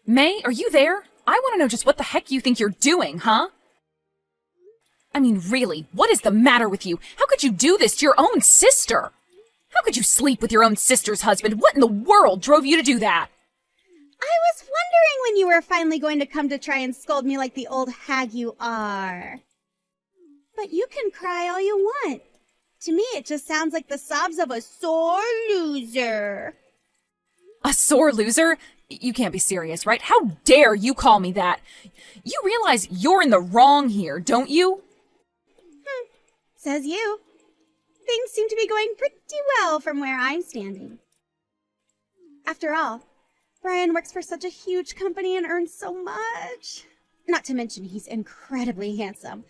May, are you there? I want to know just what the heck you think you're doing, huh? I mean, really, what is the matter with you? How could you do this to your own sister? How could you sleep with your own sister's husband? What in the world drove you to do that? I was wondering when you were finally going to come to try and scold me like the old hag you are. But you can cry all you want. To me, it just sounds like the sobs of a sore loser. A sore loser? You can't be serious, right? How dare you call me that? You realize you're in the wrong here, don't you? Says you. Things seem to be going pretty well from where I'm standing. After all, Brian works for such a huge company and earns so much. Not to mention he's incredibly handsome.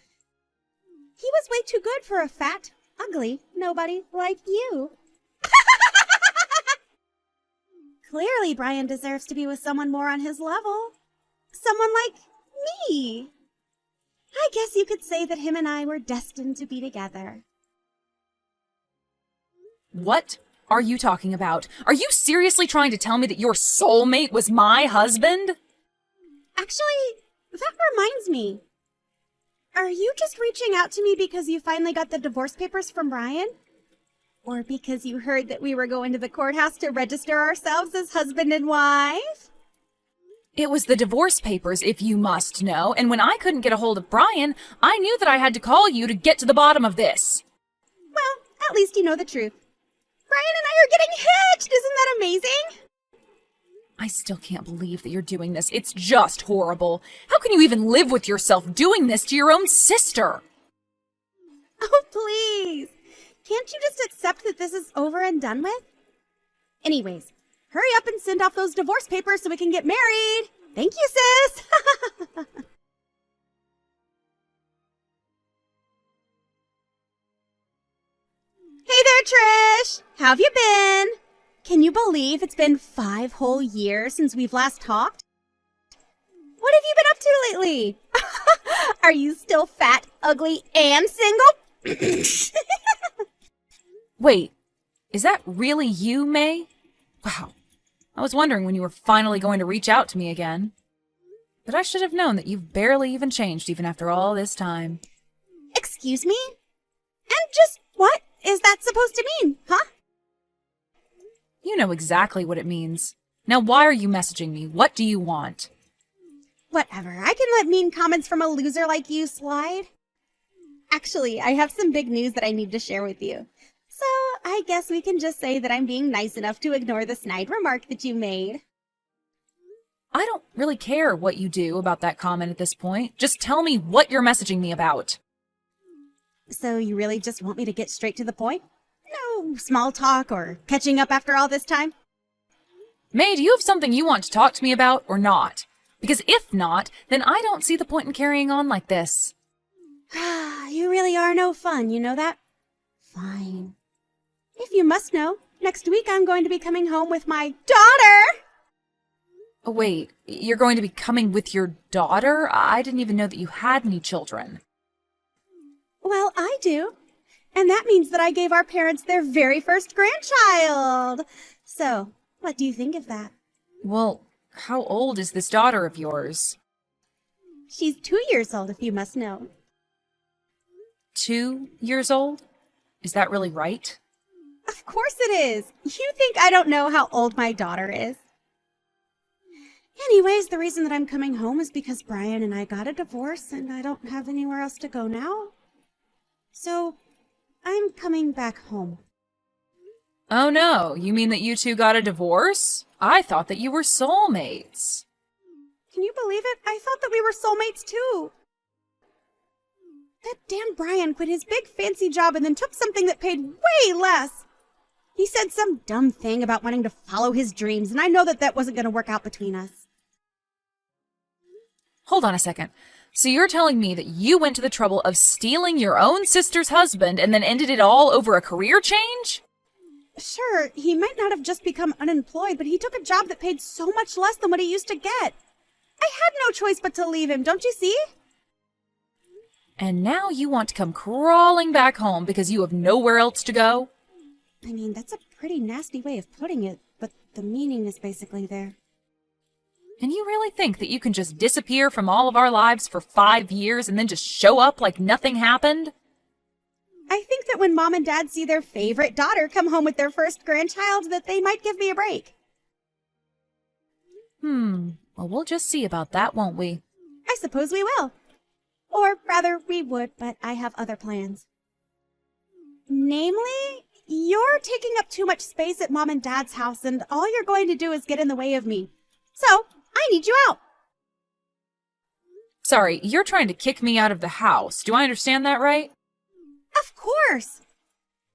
He was way too good for a fat, ugly nobody like you. Clearly, Brian deserves to be with someone more on his level. Someone like me. I guess you could say that him and I were destined to be together. What are you talking about? Are you seriously trying to tell me that your soulmate was my husband? Actually, that reminds me. Are you just reaching out to me because you finally got the divorce papers from Brian? Or because you heard that we were going to the courthouse to register ourselves as husband and wife? It was the divorce papers, if you must know, and when I couldn't get a hold of Brian, I knew that I had to call you to get to the bottom of this. Well, at least you know the truth. Brian and I are getting hitched! Isn't that amazing? I still can't believe that you're doing this. It's just horrible. How can you even live with yourself doing this to your own sister? Oh, please. Can't you just accept that this is over and done with? Anyways, hurry up and send off those divorce papers so we can get married. Thank you, sis. Hey there, Trish. How have you been? Can you believe it's been 5 whole years since we've last talked? What have you been up to lately? Are you still fat, ugly, and single? Wait, is that really you, May? Wow, I was wondering when you were finally going to reach out to me again. But I should have known that you've barely even changed even after all this time. Excuse me? And just what is that supposed to mean, huh? You know exactly what it means. Now why are you messaging me? What do you want? Whatever, I can let mean comments from a loser like you slide. Actually, I have some big news that I need to share with you. So, I guess we can just say that I'm being nice enough to ignore the snide remark that you made. I don't really care what you do about that comment at this point. Just tell me what you're messaging me about. So you really just want me to get straight to the point? No small talk or catching up after all this time? May, do you have something you want to talk to me about or not? Because if not, then I don't see the point in carrying on like this. You really are no fun, you know that? Fine. If you must know, next week I'm going to be coming home with my daughter! Oh, wait, you're going to be coming with your daughter? I didn't even know that you had any children. Well, I do. And that means that I gave our parents their very first grandchild. So, what do you think of that? Well, how old is this daughter of yours? She's 2 years old, if you must know. 2 years old? Is that really right? Of course it is. You think I don't know how old my daughter is? Anyways, the reason that I'm coming home is because Brian and I got a divorce and I don't have anywhere else to go now. So, I'm coming back home. Oh no, you mean that you two got a divorce? I thought that you were soulmates. Can you believe it? I thought that we were soulmates too. That damn Brian quit his big fancy job and then took something that paid way less. He said some dumb thing about wanting to follow his dreams, and I know that that wasn't going to work out between us. Hold on a second. So you're telling me that you went to the trouble of stealing your own sister's husband and then ended it all over a career change? Sure, he might not have just become unemployed, but he took a job that paid so much less than what he used to get. I had no choice but to leave him, don't you see? And now you want to come crawling back home because you have nowhere else to go? I mean, that's a pretty nasty way of putting it, but the meaning is basically there. And you really think that you can just disappear from all of our lives for 5 years and then just show up like nothing happened? I think that when Mom and Dad see their favorite daughter come home with their first grandchild, that they might give me a break. Well, we'll just see about that, won't we? I suppose we will. Or rather, we would, but I have other plans. Namely, you're taking up too much space at Mom and Dad's house, and all you're going to do is get in the way of me. So, I need you out. Sorry, you're trying to kick me out of the house. Do I understand that right? Of course.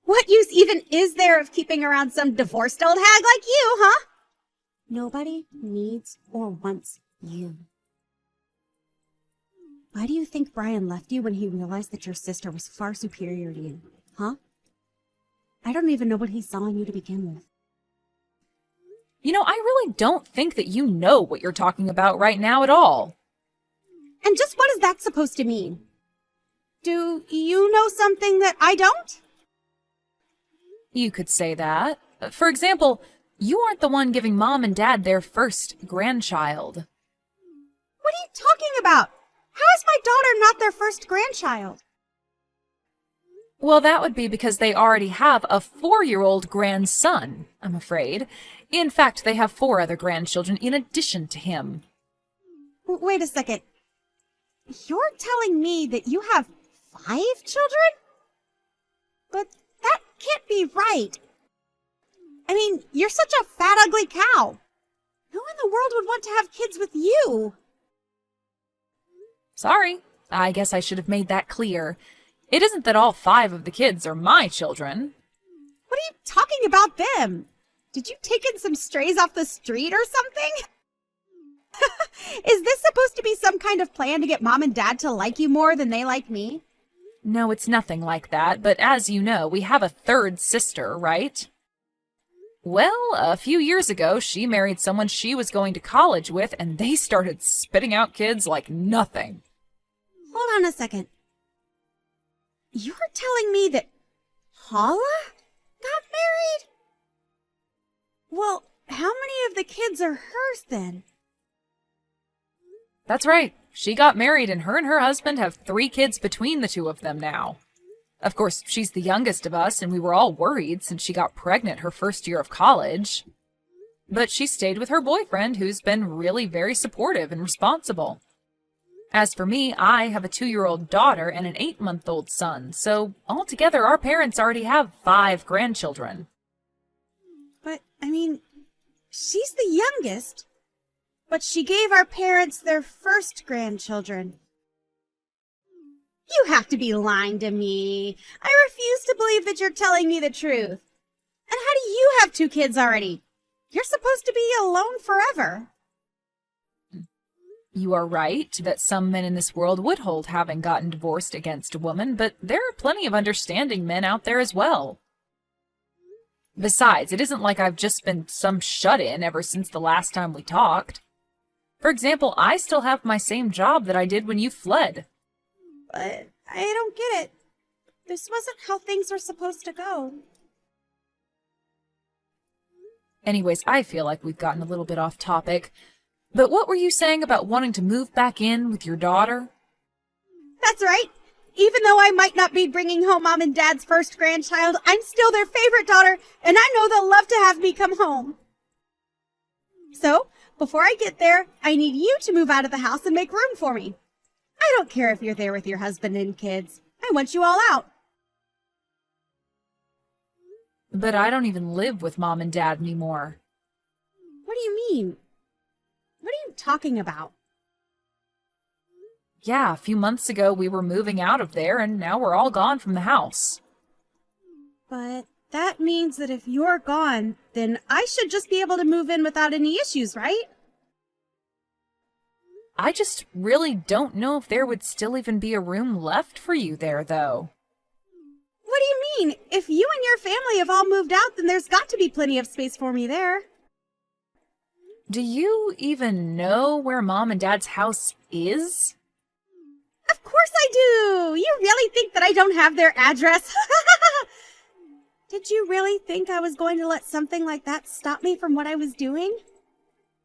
What use even is there of keeping around some divorced old hag like you, huh? Nobody needs or wants you. Why do you think Brian left you when he realized that your sister was far superior to you, huh? I don't even know what he saw in you to begin with. You know, I really don't think that you know what you're talking about right now at all. And just what is that supposed to mean? Do you know something that I don't? You could say that. For example, you aren't the one giving Mom and Dad their first grandchild. What are you talking about? How is my daughter not their first grandchild? Well, that would be because they already have a 4-year-old grandson, I'm afraid. In fact, they have 4 other grandchildren in addition to him. Wait a second. You're telling me that you have 5 children? But that can't be right. I mean, you're such a fat, ugly cow. Who in the world would want to have kids with you? Sorry, I guess I should have made that clear. It isn't that all 5 of the kids are my children. What are you talking about them? Did you take in some strays off the street or something? Is this supposed to be some kind of plan to get Mom and Dad to like you more than they like me? No, it's nothing like that, but as you know, we have a 3rd sister, right? Well, a few years ago, she married someone she was going to college with, and they started spitting out kids like nothing. Hold on a second. You're telling me that Paula got married? Well, how many of the kids are hers then? That's right. She got married, and her husband have 3 kids between the 2 of them now. Of course, she's the youngest of us, and we were all worried since she got pregnant her first year of college. But she stayed with her boyfriend, who's been really very supportive and responsible. As for me, I have a 2-year-old daughter and an 8-month-old son, so altogether our parents already have 5 grandchildren. But, I mean, she's the youngest. But she gave our parents their first grandchildren. You have to be lying to me. I refuse to believe that you're telling me the truth. And how do you have 2 kids already? You're supposed to be alone forever. You are right that some men in this world would hold having gotten divorced against a woman, but there are plenty of understanding men out there as well. Besides, it isn't like I've just been some shut-in ever since the last time we talked. For example, I still have my same job that I did when you fled. But I don't get it. This wasn't how things were supposed to go. Anyways, I feel like we've gotten a little bit off topic. But what were you saying about wanting to move back in with your daughter? That's right. Even though I might not be bringing home Mom and Dad's first grandchild, I'm still their favorite daughter, and I know they'll love to have me come home. So, before I get there, I need you to move out of the house and make room for me. I don't care if you're there with your husband and kids. I want you all out. But I don't even live with Mom and Dad anymore. What do you mean? What are you talking about? Yeah, a few months ago we were moving out of there, and now we're all gone from the house. But that means that if you're gone, then I should just be able to move in without any issues, right? I just really don't know if there would still even be a room left for you there, though. What do you mean? If you and your family have all moved out, then there's got to be plenty of space for me there. Do you even know where Mom and Dad's house is? Of course I do! You really think that I don't have their address? Did you really think I was going to let something like that stop me from what I was doing?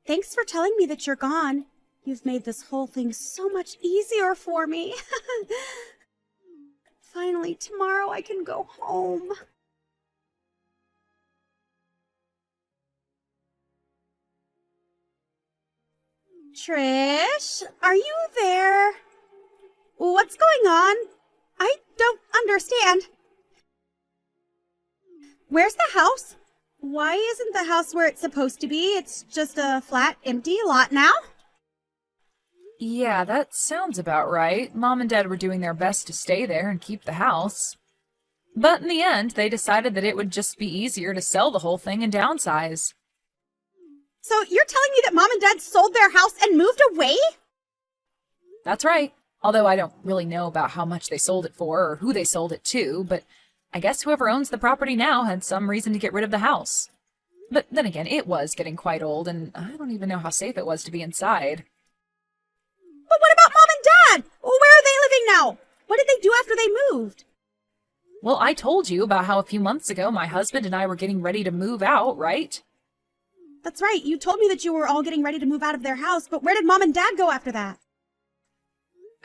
Thanks for telling me that you're gone. You've made this whole thing so much easier for me. Finally, tomorrow I can go home. Trish, are you there? What's going on? I don't understand. Where's the house? Why isn't the house where it's supposed to be? It's just a flat, empty lot now? Yeah, that sounds about right. Mom and Dad were doing their best to stay there and keep the house. But in the end, they decided that it would just be easier to sell the whole thing and downsize. So you're telling me that Mom and Dad sold their house and moved away? That's right. Although I don't really know about how much they sold it for or who they sold it to, but I guess whoever owns the property now had some reason to get rid of the house. But then again, it was getting quite old, and I don't even know how safe it was to be inside. But what about Mom and Dad? Where are they living now? What did they do after they moved? Well, I told you about how a few months ago my husband and I were getting ready to move out, right? That's right. You told me that you were all getting ready to move out of their house, but where did Mom and Dad go after that?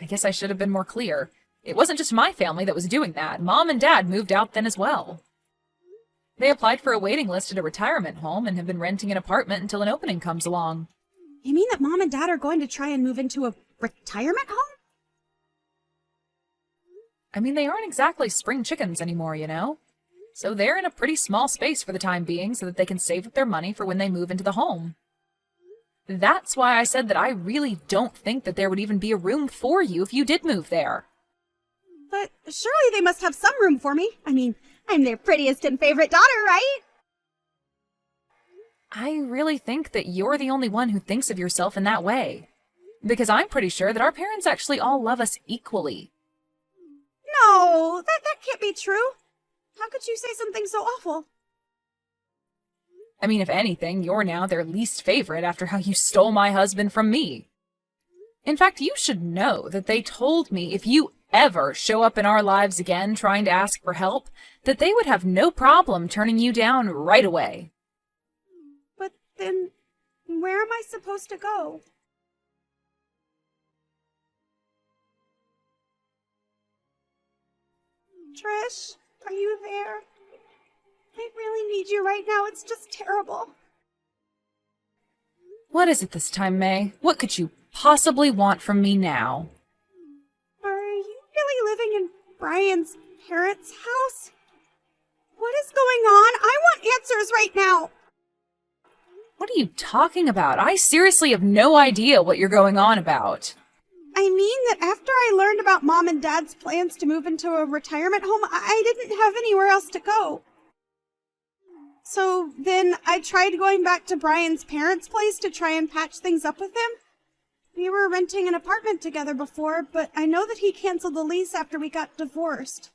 I guess I should have been more clear. It wasn't just my family that was doing that. Mom and Dad moved out then as well. They applied for a waiting list at a retirement home and have been renting an apartment until an opening comes along. You mean that Mom and Dad are going to try and move into a retirement home? I mean, they aren't exactly spring chickens anymore, you know? So they're in a pretty small space for the time being so that they can save up their money for when they move into the home. That's why I said that I really don't think that there would even be a room for you if you did move there. But surely they must have some room for me. I mean, I'm their prettiest and favorite daughter, right? I really think that you're the only one who thinks of yourself in that way. Because I'm pretty sure that our parents actually all love us equally. No, that can't be true. How could you say something so awful? I mean, if anything, you're now their least favorite after how you stole my husband from me. In fact, you should know that they told me if you ever show up in our lives again trying to ask for help, that they would have no problem turning you down right away. But then, where am I supposed to go? Trish, are you there? I really need you right now. It's just terrible. What is it this time, May? What could you possibly want from me now? Are you really living in Brian's parents' house? What is going on? I want answers right now. What are you talking about? I seriously have no idea what you're going on about. I mean that after I learned about Mom and Dad's plans to move into a retirement home, I didn't have anywhere else to go. So then I tried going back to Brian's parents' place to try and patch things up with him. We were renting an apartment together before, but I know that he canceled the lease after we got divorced.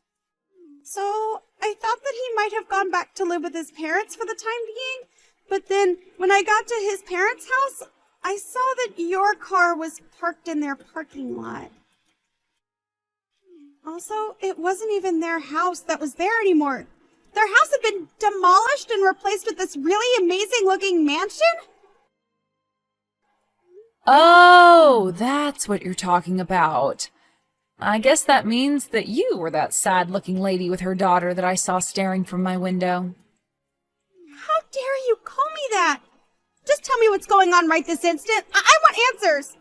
So I thought that he might have gone back to live with his parents for the time being, but then when I got to his parents' house, I saw that your car was parked in their parking lot. Also, it wasn't even their house that was there anymore. Their house had been demolished and replaced with this really amazing-looking mansion? Oh, that's what you're talking about. I guess that means that you were that sad-looking lady with her daughter that I saw staring from my window. How dare you call me that? Just tell me what's going on right this instant. I want answers.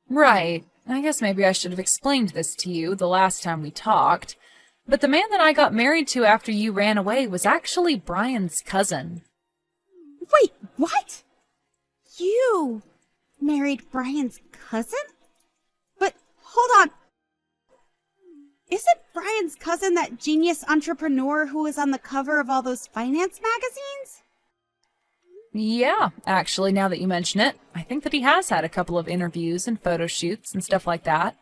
Right. I guess maybe I should have explained this to you the last time we talked. But the man that I got married to after you ran away was actually Brian's cousin. Wait, what? You married Brian's cousin? But hold on. Isn't Brian's cousin that genius entrepreneur who was on the cover of all those finance magazines? Yeah, actually, now that you mention it, I think that he has had a couple of interviews and photo shoots and stuff like that.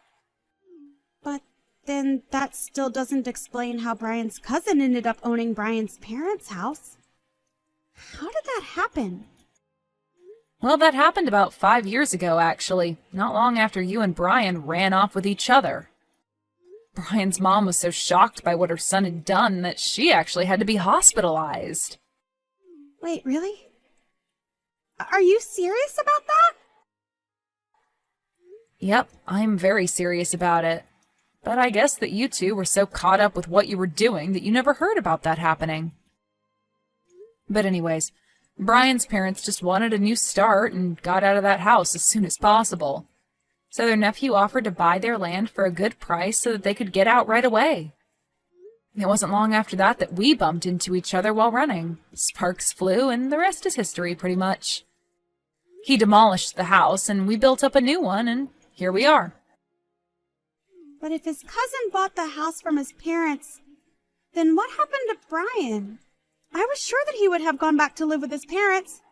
But then that still doesn't explain how Brian's cousin ended up owning Brian's parents' house. How did that happen? Well, that happened about 5 years ago, actually, not long after you and Brian ran off with each other. Brian's mom was so shocked by what her son had done that she actually had to be hospitalized. Wait, really? Are you serious about that? Yep, I'm very serious about it. But I guess that you two were so caught up with what you were doing that you never heard about that happening. But anyways, Brian's parents just wanted a new start and got out of that house as soon as possible. So their nephew offered to buy their land for a good price so that they could get out right away. It wasn't long after that that we bumped into each other while running. Sparks flew, and the rest is history, pretty much. He demolished the house, and we built up a new one, and here we are. But if his cousin bought the house from his parents, then what happened to Brian? I was sure that he would have gone back to live with his parents.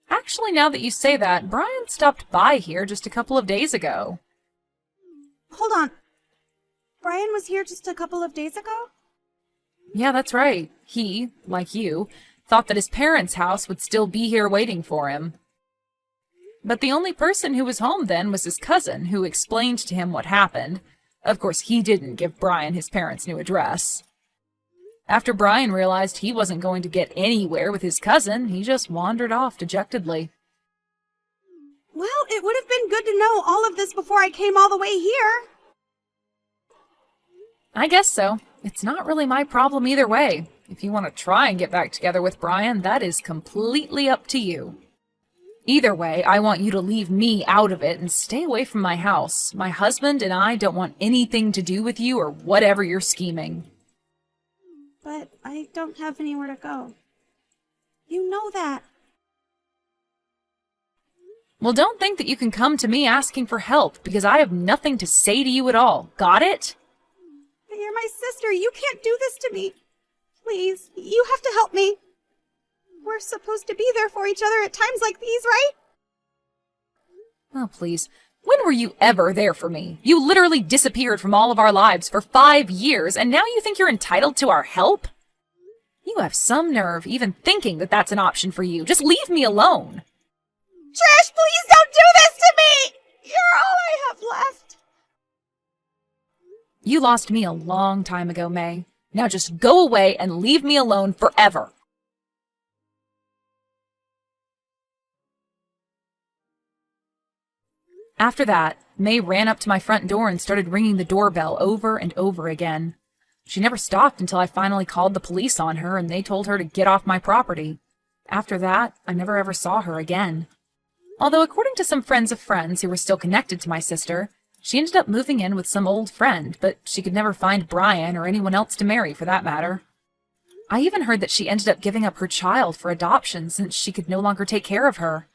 Actually, now that you say that, Brian stopped by here just a couple of days ago. Hold on. Brian was here just a couple of days ago? Yeah, that's right. He, like you, thought that his parents' house would still be here waiting for him. But the only person who was home then was his cousin, who explained to him what happened. Of course, he didn't give Brian his parents' new address. After Brian realized he wasn't going to get anywhere with his cousin, he just wandered off dejectedly. Well, it would have been good to know all of this before I came all the way here. I guess so. It's not really my problem either way. If you want to try and get back together with Brian, that is completely up to you. Either way, I want you to leave me out of it and stay away from my house. My husband and I don't want anything to do with you or whatever you're scheming. But I don't have anywhere to go. You know that. Well, don't think that you can come to me asking for help, because I have nothing to say to you at all. Got it? But you're my sister. You can't do this to me. Please, you have to help me. We're supposed to be there for each other at times like these, right? Oh, please. When were you ever there for me? You literally disappeared from all of our lives for 5 years, and now you think you're entitled to our help? You have some nerve even thinking that that's an option for you. Just leave me alone. Trish, please don't do this to me! You're all I have left. You lost me a long time ago, May. Now just go away and leave me alone forever. After that, May ran up to my front door and started ringing the doorbell over and over again. She never stopped until I finally called the police on her and they told her to get off my property. After that, I never ever saw her again. Although according to some friends of friends who were still connected to my sister, she ended up moving in with some old friend, but she could never find Brian or anyone else to marry for that matter. I even heard that she ended up giving up her child for adoption since she could no longer take care of her.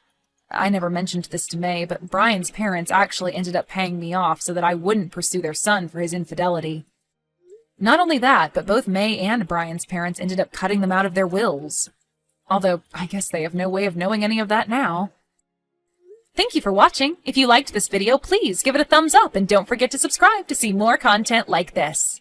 I never mentioned this to May, but Brian's parents actually ended up paying me off so that I wouldn't pursue their son for his infidelity. Not only that, but both May and Brian's parents ended up cutting them out of their wills. Although, I guess they have no way of knowing any of that now. Thank you for watching. If you liked this video, please give it a thumbs up and don't forget to subscribe to see more content like this.